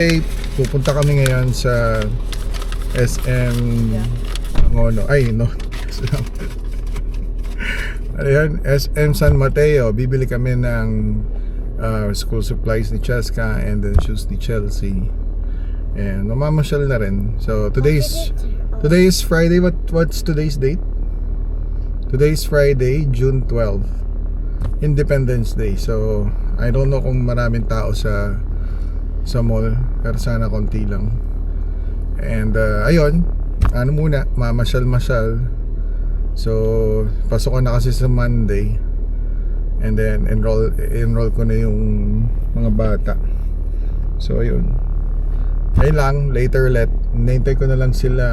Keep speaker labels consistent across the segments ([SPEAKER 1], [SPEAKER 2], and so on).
[SPEAKER 1] Okay, pupunta kami ngayon sa SM Angono. Ay, no. Ano yan? SM San Mateo. Bibili kami ng school supplies ni Cheska and then shoes ni Chelsea. And mamamasyal na rin. So today is Friday. What's today's date? Today's Friday, June 12. Independence Day. So I don't know kung maraming tao sa mall, pero sana konti lang. And ayun, ano muna, mamasyal-masyal. So pasok ko na kasi sa Monday. And then enroll ko na yung mga bata. So ayun, ayun lang, later let nintay ko na lang sila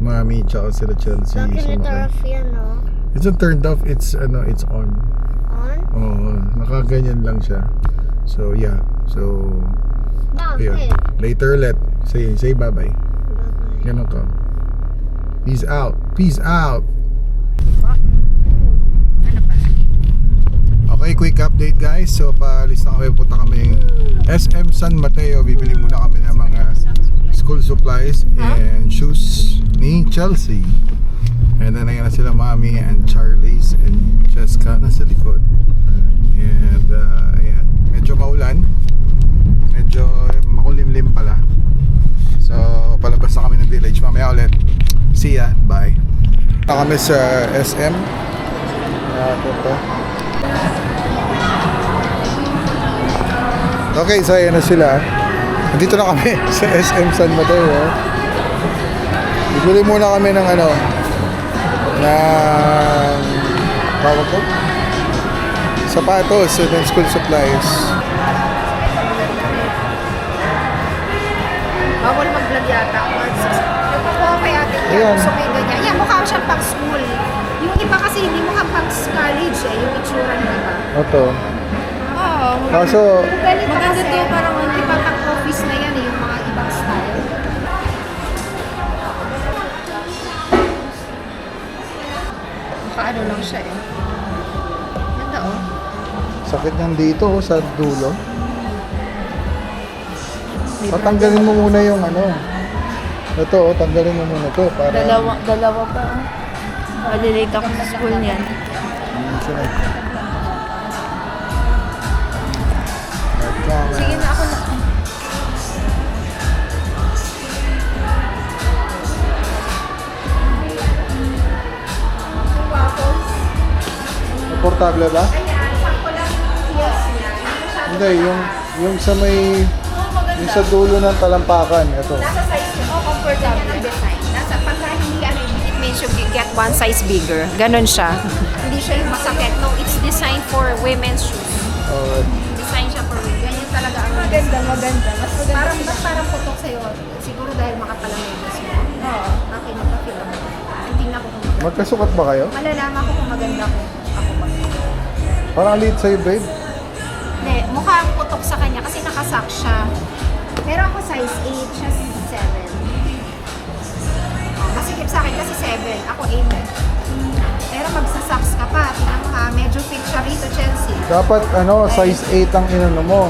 [SPEAKER 1] Mami tsaka sila Chelsea.
[SPEAKER 2] Bakit ito off yan, no?
[SPEAKER 1] It's not turned off, it's on.
[SPEAKER 2] On?
[SPEAKER 1] Oo, nakaganyan lang siya. So yeah, so ayun, later let say bye-bye.
[SPEAKER 2] Bye-bye.
[SPEAKER 1] Ganun ka. Peace out. Okay, quick update guys. So paalis na kami, punta kami SM San Mateo. Bibili muna kami ng mga school supplies and shoes ni Chelsea. And then ayan na sila Mami and Charlie's and Cheska nasa likod. And ayan, medyo maulan, medyo makulimlim pala. So palabas na kami ng village. Mamaya ulit. See ya, bye. Kami sa SM. Okay, so ayan na sila. Dito na kami sa SM San Mateo. Bibili muna kami ng tawag ko? Sapatos and school supplies.
[SPEAKER 3] Bawal mag-vlog yata. Nagpakuha kay ate
[SPEAKER 1] Ayan.
[SPEAKER 3] niya. So may ganyan. Yan, mukha siyang pang school. Yung iba kasi hindi mukhang pang college eh. Yung itsura ng iba.
[SPEAKER 1] Ito.
[SPEAKER 3] Oo.
[SPEAKER 1] Kaso,
[SPEAKER 3] Maganda to. Parang iba pang office na yan eh. Yung mga ibang style. Makaano lang siya eh. Ganda oh.
[SPEAKER 1] sakit niyang dito sa dulo. Patanggalin mo muna yung ito, tanggalin mo muna to para
[SPEAKER 4] Dalawa pa. Malilate ako sa school niyan.
[SPEAKER 3] Sige na ako na.
[SPEAKER 1] Komportable ba?
[SPEAKER 3] Ayan, sakto lang yung heels niya.
[SPEAKER 1] Hindi, yung sa may yung sa dulo ng talampakan, ito.
[SPEAKER 3] Nasa size niya. Oh, comfortable. Ganyan ang design. Nasa pagka hindi it means you get one size bigger. Ganon siya. Hindi siya yung masakit. No, it's designed for women's shoes. Design siya for women. Ganyan talaga ang
[SPEAKER 4] Maganda. Mas maganda.
[SPEAKER 3] parang putok sa'yo. Siguro dahil makapalamedis mo. Oo. Akin magpa-feel ako. Hindi na ako kung maganda.
[SPEAKER 1] Magkasukat ba kayo?
[SPEAKER 3] Malalaman ko kung maganda ko. Ako ba?
[SPEAKER 1] Parang liit sa'yo, babe.
[SPEAKER 3] Hindi, mukhang putok sa kanya kasi nakasak siya. Pero ako size 8, siya 7. Masikip sa akin kasi 7. Ako 8 eh. Pero magsasaks ka pa. Tingnan mo ha, medyo fit siya rito, Chelsea.
[SPEAKER 1] Dapat size 8 ang inano mo.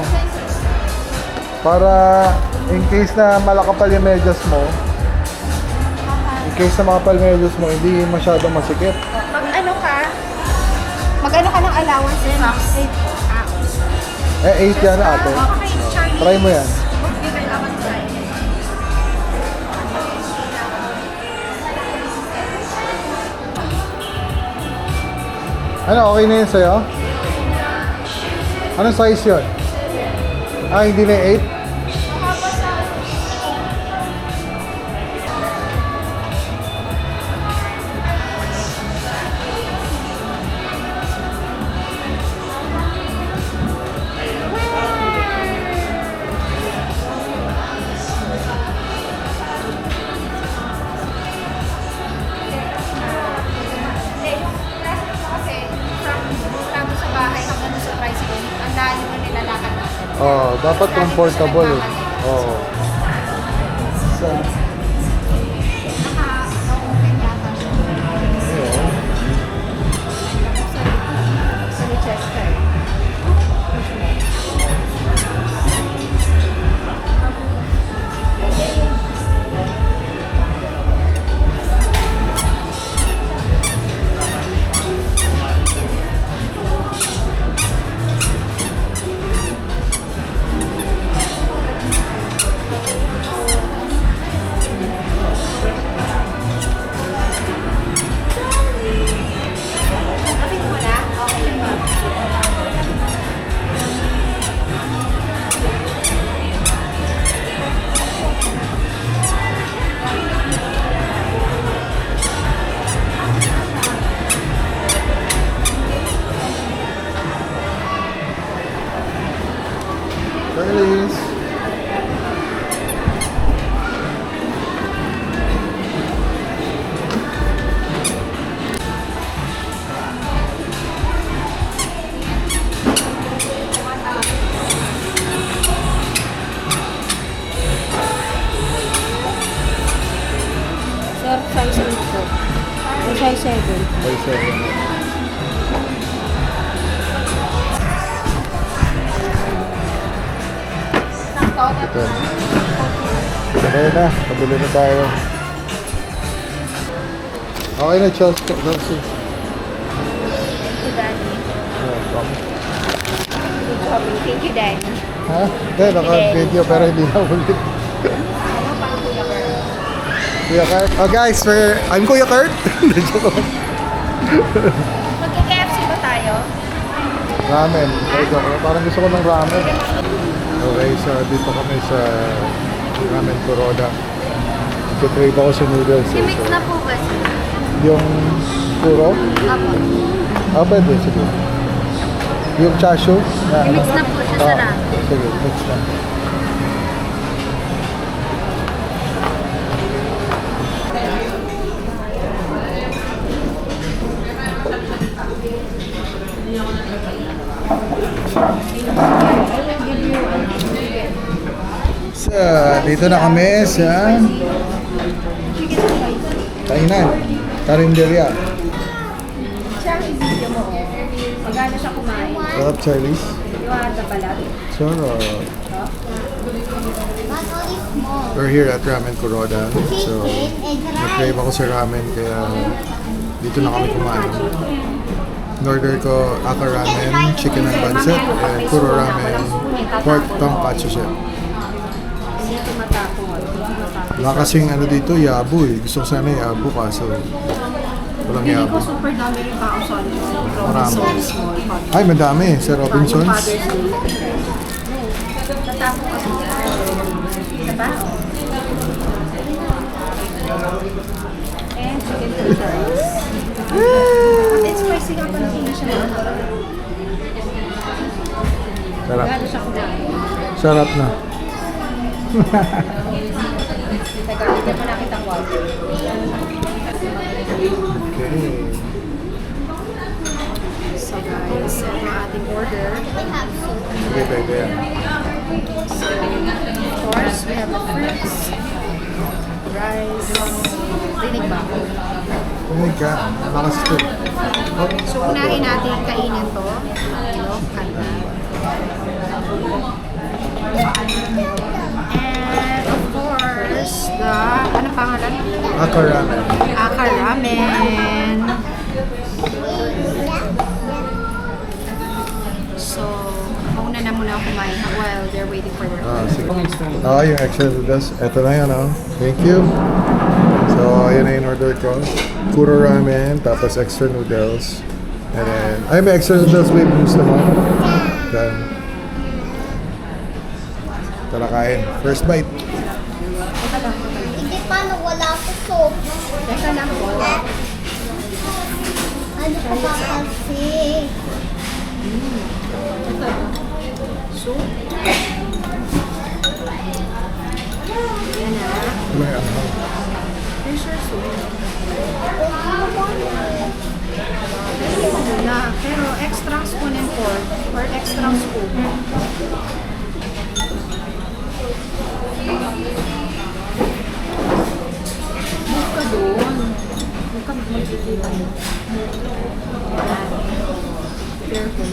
[SPEAKER 1] Para in case na malakapal yung medyas mo, in case na makapal yung medyas mo, hindi masyadong masikip.
[SPEAKER 3] Mag-ano ka ng allowance din? Socks.
[SPEAKER 1] 8 yan ate.
[SPEAKER 3] Okay, Charlie.
[SPEAKER 1] Try mo yan.
[SPEAKER 3] Bigay ako ng size.
[SPEAKER 1] Okay na yun sa'yo? Anong size yun? Hindi na 8? Dapat comfortable eh. So, Ito. Sabay na, pabili na tayo. Okay na, Charles. Chelsea.
[SPEAKER 3] Thank you, Daddy.
[SPEAKER 1] Ha? Hindi, naka-video pero hindi na ulit. Kuya Kurt. Oh guys, I'm Kuya Kurt. Joke lang.
[SPEAKER 3] Magka-KFC ba tayo?
[SPEAKER 1] Ramen. Parang gusto ko ng ramen. Okay, so dito kami sa Ramen Kuroda. Ito-trade ako sa noodles.
[SPEAKER 3] I-mix na po ba sila?
[SPEAKER 1] Yung puro?
[SPEAKER 3] Apo.
[SPEAKER 1] Pwede, sige. Yung chashu?
[SPEAKER 3] I-mix na po siya sa ramen.
[SPEAKER 1] Sige, mix na. So, dito na kami sa kainan, Karinderya.
[SPEAKER 3] Siya ang video mo. Magano siya kumain?
[SPEAKER 1] Sarap, Charlize.
[SPEAKER 3] Yung ata balat.
[SPEAKER 1] Sarap.
[SPEAKER 2] But only small.
[SPEAKER 1] We're here at Ramen Kuroda. So,
[SPEAKER 2] Chicken and
[SPEAKER 1] na-crave ako sa ramen kaya dito na kami kumain. In-order ko Aka Ramen, chicken and bancet, and Kuro Ramen, pork tonkatsu siya.
[SPEAKER 3] Dito matapong.
[SPEAKER 1] Wala kasing ano dito, yabo eh. Gusto ko sana yabo kaso walang
[SPEAKER 3] Hindi
[SPEAKER 1] yabo.
[SPEAKER 3] ko super dami yung tao sa
[SPEAKER 1] Marami.
[SPEAKER 3] small pot.
[SPEAKER 1] Ay, madami. Sa Robinsons.
[SPEAKER 3] Father's Day. Natapong kasi dyan. Diba? And chicken tenders. At it's spicy nga pa hindi siya na.
[SPEAKER 1] Sarap.
[SPEAKER 3] Gano'n siya kumain.
[SPEAKER 1] Sarap na.
[SPEAKER 3] Teka, bigyan mo na kitang water.
[SPEAKER 1] Okay.
[SPEAKER 3] So guys, ito ang ating order.
[SPEAKER 2] we have soup.
[SPEAKER 1] Okay, pwede yan.
[SPEAKER 3] Of course, we have the fruits, rice. Dinig ba ako?
[SPEAKER 1] Tumig ka. Lakas ito. Oh,
[SPEAKER 3] So, unahin natin kainin to. Ilok, kanta. And of course, the, ano pangalan?
[SPEAKER 1] Aka Ramen.
[SPEAKER 3] Aka Ramen. So, mauna na muna ako kumain while they're waiting for their
[SPEAKER 1] Ah, sige. Yung extra noodles. Ito na yan, oh. Thank you. So, yun na yung order ko. Kuro ramen, tapos extra noodles. And then, ay, may extra noodles with mousse naman. Then, tara kain. First bite.
[SPEAKER 2] Hindi paano wala ko soup.
[SPEAKER 3] Teka lang po.
[SPEAKER 2] Ano pa ba kasi?
[SPEAKER 3] Soup. Yan na.
[SPEAKER 1] Ano yan?
[SPEAKER 3] Fish or soup? Na, pero extra spoon and fork or extra spoon. Move ka doon. Huwag ka magkikita mo. Careful.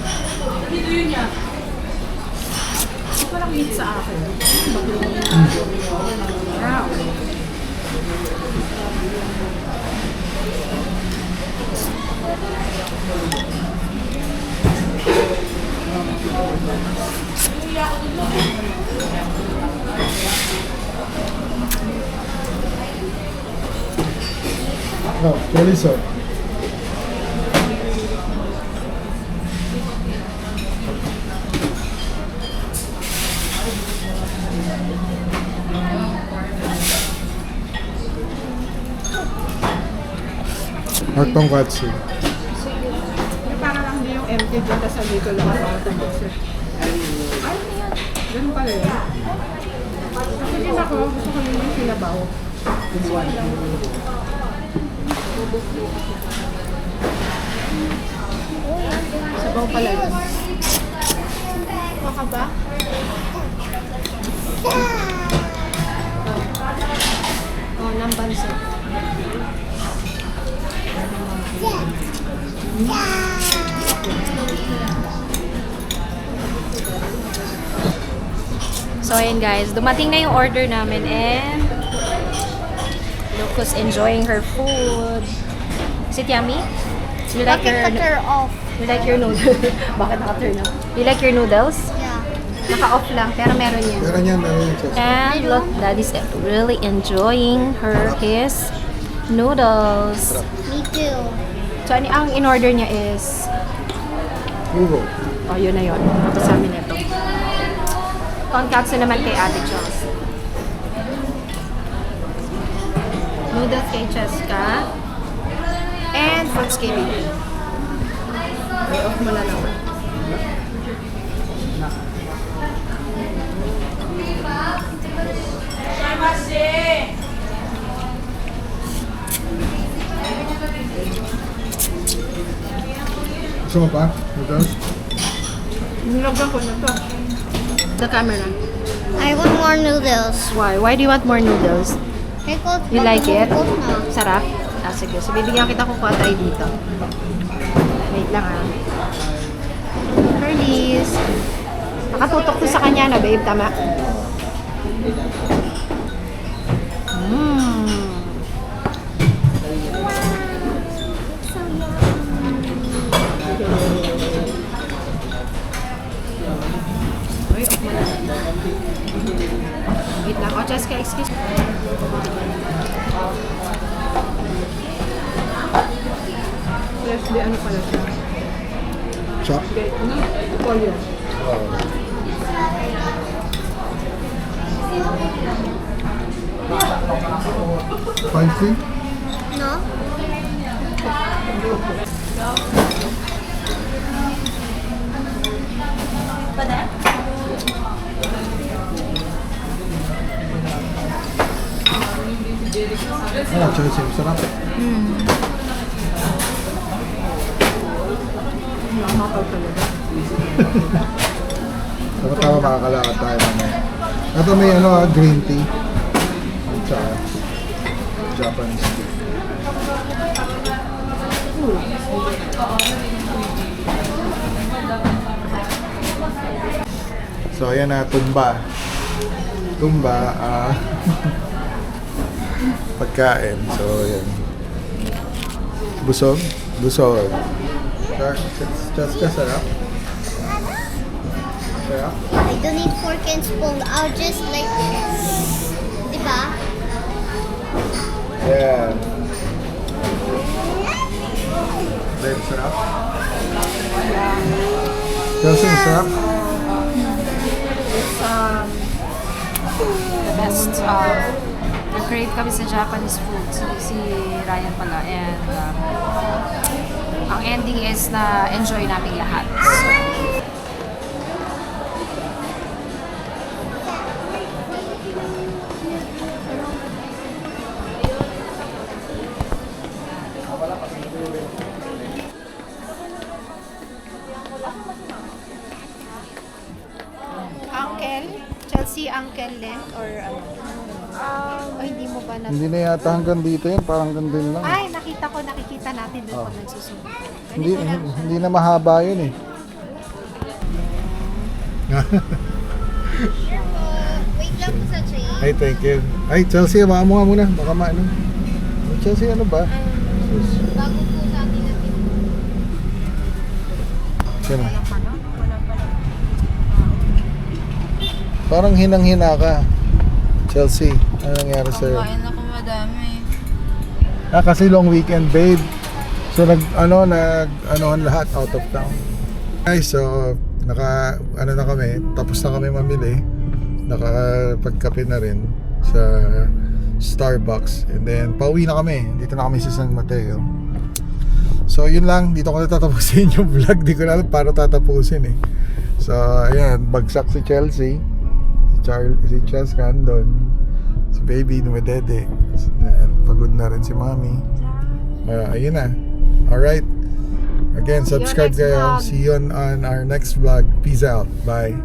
[SPEAKER 3] Ito parang meat sa akin. Wow.
[SPEAKER 1] No, chorizo. Or tonkatsu.
[SPEAKER 3] Yung parang lang yung empty dyan, tapos dito lang ako tabos. Ano yan? Ganun pala yun. Kasi din ako, gusto ko yung sinabaw. Sabaw pala yun. Baka ba? Oh, lambanso. So, ayan guys. Dumating na yung order namin and Look who's enjoying her food. Is it yummy? You like your...
[SPEAKER 2] Bakit ka-turn off?
[SPEAKER 3] You like your noodles? Bakit naka-turn off? You like your noodles?
[SPEAKER 2] Yeah.
[SPEAKER 3] Naka-off lang, pero meron yan.
[SPEAKER 1] Meron yan, Chelsea.
[SPEAKER 3] And look, Daddy's really enjoying his noodles.
[SPEAKER 2] Me too.
[SPEAKER 3] So, ang in-order niya is...
[SPEAKER 1] Google.
[SPEAKER 3] Oh, yun na yun. Ito sa amin ito. Tonkatsu naman kay Ate Chels. Noodles kay Cheska. And fruits kay Baby. Ay, off mo na naman.
[SPEAKER 1] Gusto mo pa? Noodles?
[SPEAKER 3] Nilagyan ko na to. The camera.
[SPEAKER 2] I want more noodles.
[SPEAKER 3] Why? Why do you want more noodles?
[SPEAKER 2] Because
[SPEAKER 3] You like it?
[SPEAKER 2] na.
[SPEAKER 3] Sarap? Ah, sige. So, bibigyan kita kung tayo dito. Wait lang ah. Curly's. Nakatutok to sa kanya na, babe. Tama? Uy, off mo na. Wait lang. Oh, Jessica, excuse me. Yes, di ano pala siya.
[SPEAKER 1] Chop?
[SPEAKER 3] Polio.
[SPEAKER 1] Spicy?
[SPEAKER 2] No?
[SPEAKER 1] Ano, Chelsea? Sarap.
[SPEAKER 3] Nakakapal talaga.
[SPEAKER 1] Tama makakalakad tayo mamaya. Ito may green tea. At saka Japanese tea. So ayan na, tumba. Tumba, pagkain. So ayan. Busog? Busog. Just sarap. Sarap.
[SPEAKER 2] I don't need fork and spoon. I'll just like this. Diba?
[SPEAKER 1] Yeah. Babe, sarap. Chelsea, sarap.
[SPEAKER 3] It's the best. Nag-create kami sa Japanese food. Si Ryan pala. And ang ending is na enjoy namin lahat. So, Uncle? Chelsea Uncle length or ano? O hindi mo ba na...
[SPEAKER 1] Hindi na yata hanggang dito yun, parang hanggang din lang.
[SPEAKER 3] Ay, nakita natin doon pag nagsusunod.
[SPEAKER 1] Hindi na mahaba yun eh.
[SPEAKER 2] Wait lang po sa train.
[SPEAKER 1] Ay, thank you. Ay, Chelsea, hawakan mo nga muna. Baka maano. Chelsea, ano ba?
[SPEAKER 2] Bago po sa atin natin.
[SPEAKER 1] Sino? Parang hinang-hina ka. Chelsea, ano nangyari sa'yo?
[SPEAKER 4] Kain ako madami.
[SPEAKER 1] Kasi long weekend, babe. So nag-anohan lahat out of town. Guys, so ano na kami, tapos na kami mamili. Nakapagkape na rin sa Starbucks. And then pauwi na kami. Dito na kami sa San Mateo. So yun lang, dito ko na tatapusin yung vlog. Di ko na alam paano tatapusin eh. So ayan, bagsak si Chelsea. Si Cheska andun. Si baby dumedede. Pagod na rin si mommy. Ayun na. Alright. Again, subscribe
[SPEAKER 3] next
[SPEAKER 1] kayo.
[SPEAKER 3] vlog.
[SPEAKER 1] See you on our next vlog. Peace out. Bye.